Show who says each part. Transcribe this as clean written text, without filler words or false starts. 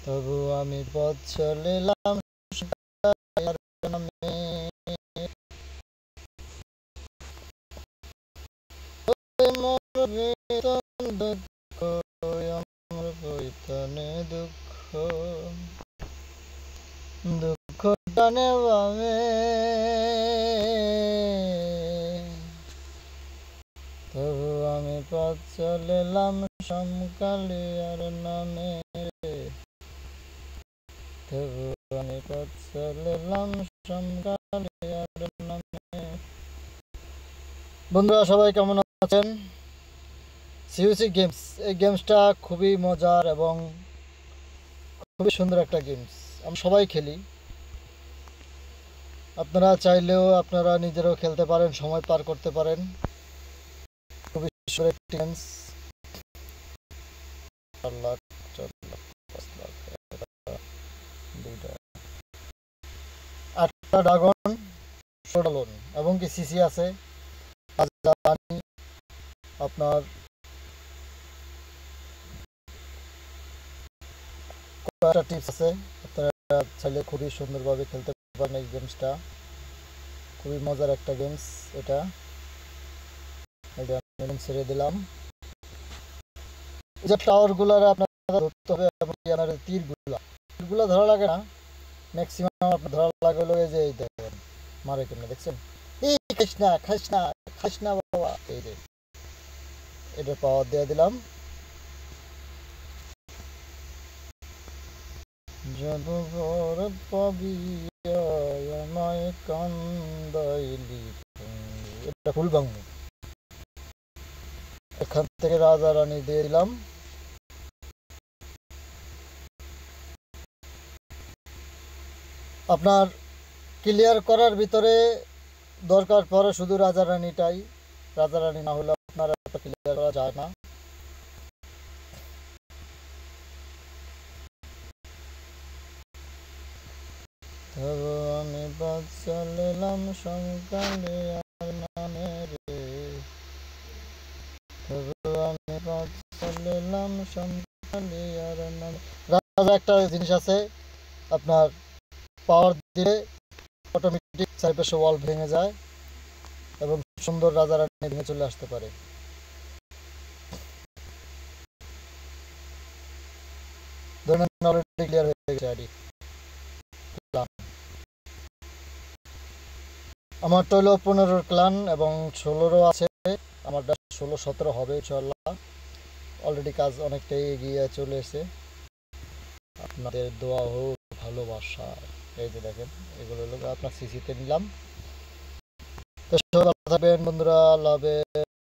Speaker 1: তবু আমি পথ চলিলাম নামে। মোর বেতন দুঃখ আমার বইতনে দুঃখ দুঃখ টানে বামে। তবু আমি পথ চলিলাম সমকালিয়ার নামে। তবু আমি পথ চলিলাম সমকালিয়ার নামে। বন্ধুরা সবাই কেমন আছেন? সিইউসি গেমস, এই গেমসটা খুবই মজার এবং খুবই সুন্দর একটা গেমস। আমরা সবাই খেলি, আপনারা চাইলেও আপনারা নিজেরাও খেলতে পারেন, সময় পার করতে পারেন। খুবই সুন্দর একটি গেমস। 8টা ড্রাগন, শোডালন এবং কি সিসি আছে। আপনার কয়েকটা টিপস আছে, আপনারা চাইলে খুবই সুন্দরভাবে খেলতে পারেন। এই গেমসটা খুবই মজার একটা গেমস। এটা ছেড়ে দিলাম। এই যে টাওয়ারগুলার আপনারা ধরতে হবে এবং আপনার তীরগুলা ধরা লাগে না, ম্যাক্সিমাম আপনার ধরা লাগে হলো এই যে এই দেখেন মারে কেমনে, দেখছেন? এই খাইস না বাবা। এই যে এটা পাওয়ার দিয়ে দিলাম। যত বড় পাবি আমায় কান্দাইলি, এটা ফুল বাংলা। এখান থেকে রাজা রানী দিয়ে দিলাম। আপনার ক্লিয়ার করার ভিতরে দরকার পড়ে শুধু রাজা রানীটাই। রাজা রানী না হলে আপনার ক্লিয়ার করা যায় না। তবু আমি পথ চলিলাম সমকালে আর নামে রে। তবু আমি পথ চলিলাম সমকালে আর নামে। রাজা একটা জিনিস আছে, আপনার পাওয়ার দিলে অটোমেটিক চারপাশে ওয়াল ভেঙে যায় এবং সুন্দর রাজা রানী ভেঙে চলে আসতে পারে। ধরেন অলরেডি ক্লিয়ার হয়ে গেছে আইডি। আমার তো হলো 15 ক্লান এবং 16 আছে। আমার 16-17 হবে ইনশাল্লাহ। অলরেডি কাজ অনেকটাই এগিয়ে চলে এসেছে। আপনাদের দোয়া হোক, ভালোবাসা। এই যে দেখেন, এগুলো হলো আপনার সিসিতে নিলাম। তো সবাই ভালো থাকবেন বন্ধুরা, আল্লাহ হাফেজ।